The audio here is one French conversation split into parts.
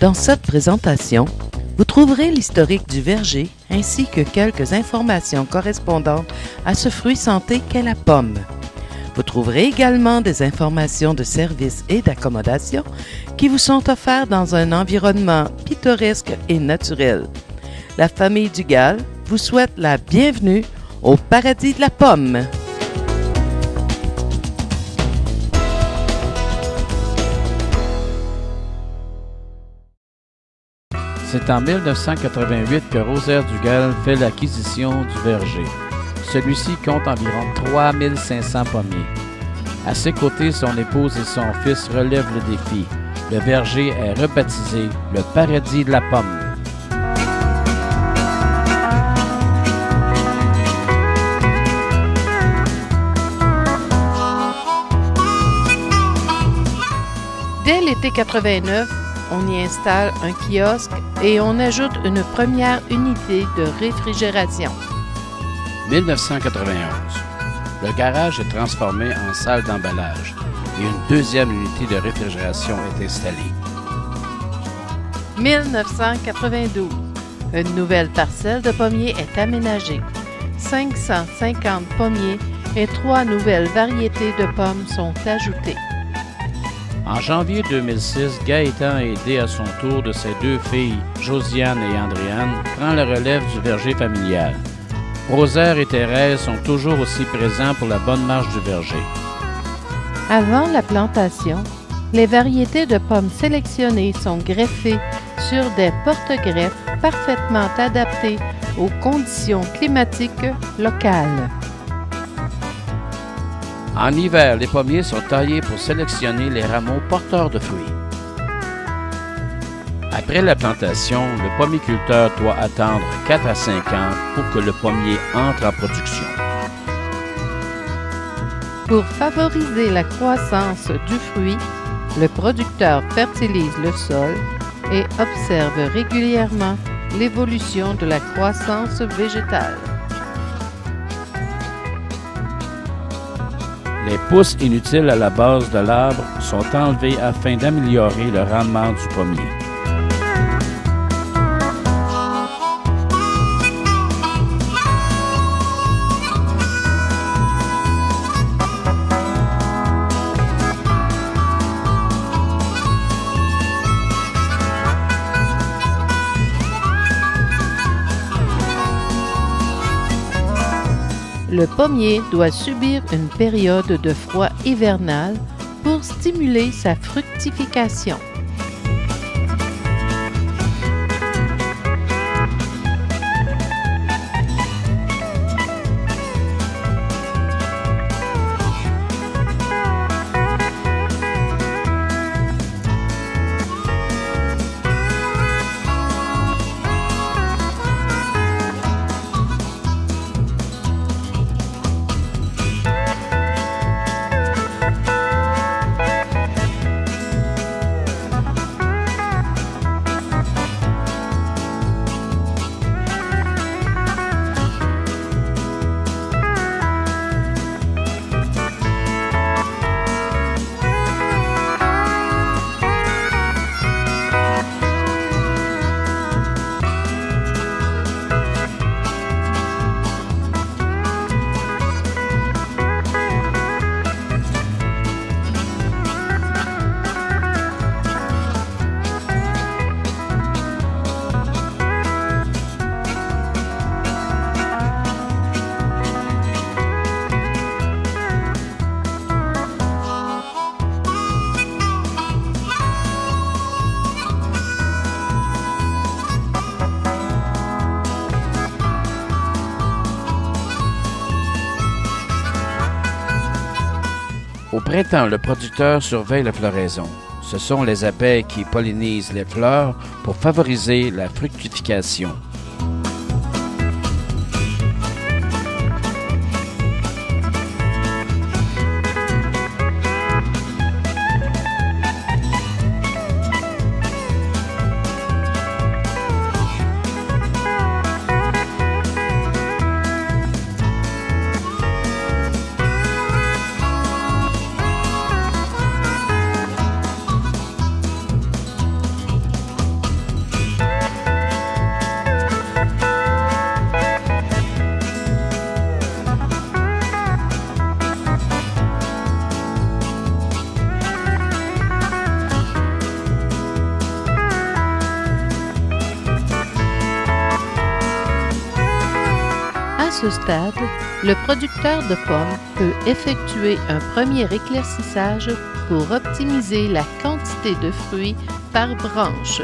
Dans cette présentation, vous trouverez l'historique du verger ainsi que quelques informations correspondantes à ce fruit santé qu'est la pomme. Vous trouverez également des informations de services et d'accommodation qui vous sont offerts dans un environnement pittoresque et naturel. La famille Dugal vous souhaite la bienvenue au paradis de la pomme. C'est en 1988 que Rosaire Dugal fait l'acquisition du verger. Celui-ci compte environ 3500 pommiers. À ses côtés, son épouse et son fils relèvent le défi. Le verger est rebaptisé le paradis de la pomme. Dès l'été 89, on y installe un kiosque et on ajoute une première unité de réfrigération. 1991. Le garage est transformé en salle d'emballage et une deuxième unité de réfrigération est installée. 1992. Une nouvelle parcelle de pommiers est aménagée. 550 pommiers et 3 nouvelles variétés de pommes sont ajoutées. En janvier 2006, Gaëtan, aidé à son tour de ses 2 filles, Josiane et Andréane, prend la relève du verger familial. Rosaire et Thérèse sont toujours aussi présents pour la bonne marche du verger. Avant la plantation, les variétés de pommes sélectionnées sont greffées sur des porte-greffes parfaitement adaptés aux conditions climatiques locales. En hiver, les pommiers sont taillés pour sélectionner les rameaux porteurs de fruits. Après la plantation, le pommiculteur doit attendre 4 à 5 ans pour que le pommier entre en production. Pour favoriser la croissance du fruit, le producteur fertilise le sol et observe régulièrement l'évolution de la croissance végétale. Les pousses inutiles à la base de l'arbre sont enlevées afin d'améliorer le rendement du pommier. Le pommier doit subir une période de froid hivernal pour stimuler sa fructification. Au printemps, le producteur surveille la floraison. Ce sont les abeilles qui pollinisent les fleurs pour favoriser la fructification. ce stade, le producteur de pommes peut effectuer un premier éclaircissage pour optimiser la quantité de fruits par branche.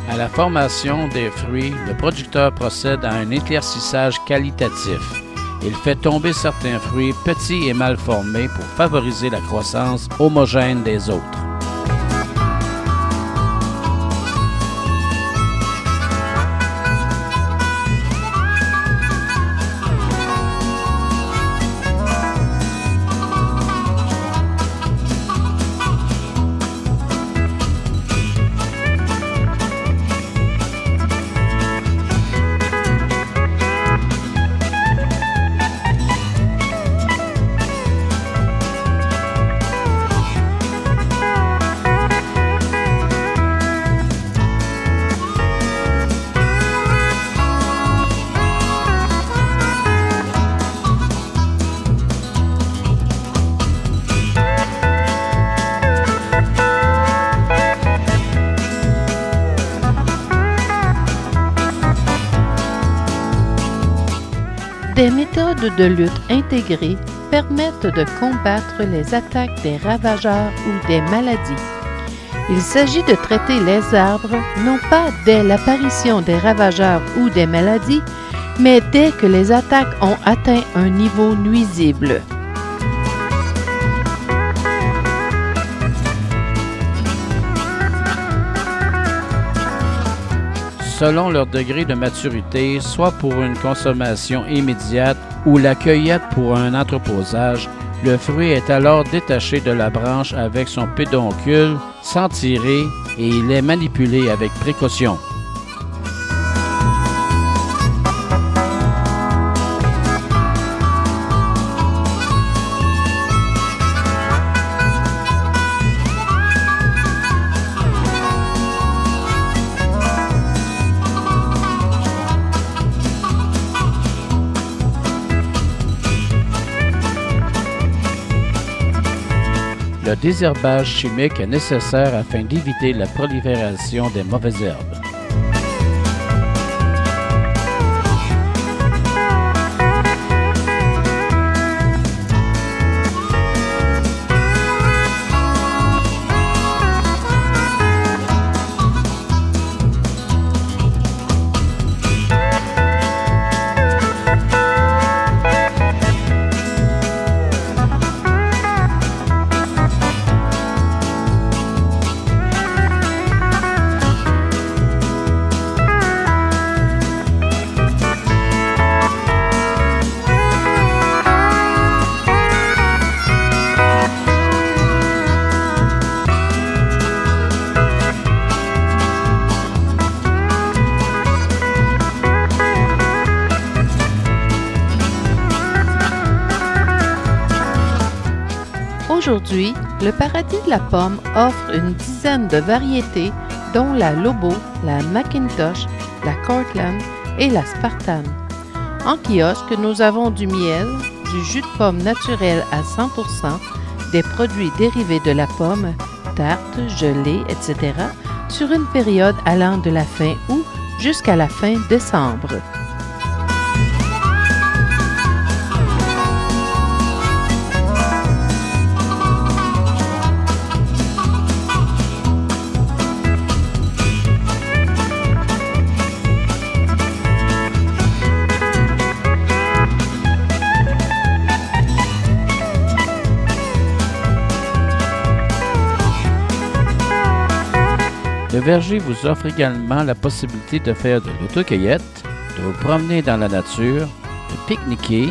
À la formation des fruits, le producteur procède à un éclaircissage qualitatif. Il fait tomber certains fruits petits et mal formés pour favoriser la croissance homogène des autres. Des méthodes de lutte intégrées permettent de combattre les attaques des ravageurs ou des maladies. Il s'agit de traiter les arbres non pas dès l'apparition des ravageurs ou des maladies, mais dès que les attaques ont atteint un niveau nuisible. Selon leur degré de maturité, soit pour une consommation immédiate ou la cueillette pour un entreposage, le fruit est alors détaché de la branche avec son pédoncule sans tirer et il est manipulé avec précaution. Le désherbage chimique est nécessaire afin d'éviter la prolifération des mauvaises herbes. Aujourd'hui, le Paradis de la Pomme offre une dizaine de variétés dont la Lobo, la Macintosh, la Cortland et la Spartan. En kiosque, nous avons du miel, du jus de pomme naturel à 100%, des produits dérivés de la pomme, tartes, gelées, etc., sur une période allant de la fin août jusqu'à la fin décembre. Le verger vous offre également la possibilité de faire de l'autocueillette, de vous promener dans la nature, de pique-niquer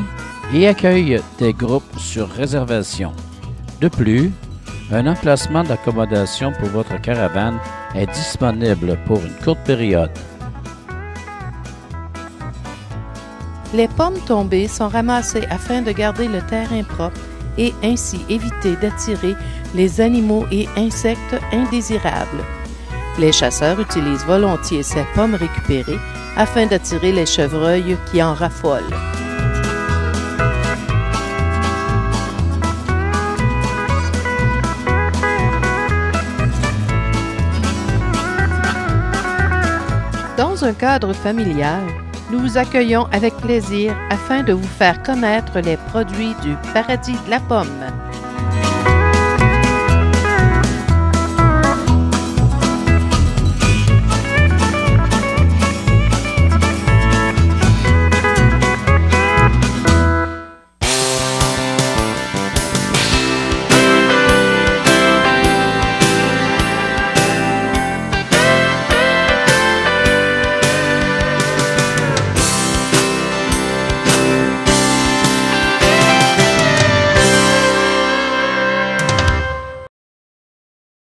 et accueille des groupes sur réservation. De plus, un emplacement d'accommodation pour votre caravane est disponible pour une courte période. Les pommes tombées sont ramassées afin de garder le terrain propre et ainsi éviter d'attirer les animaux et insectes indésirables. Les chasseurs utilisent volontiers ces pommes récupérées afin d'attirer les chevreuils qui en raffolent. Dans un cadre familial, nous vous accueillons avec plaisir afin de vous faire connaître les produits du Paradis de la Pomme.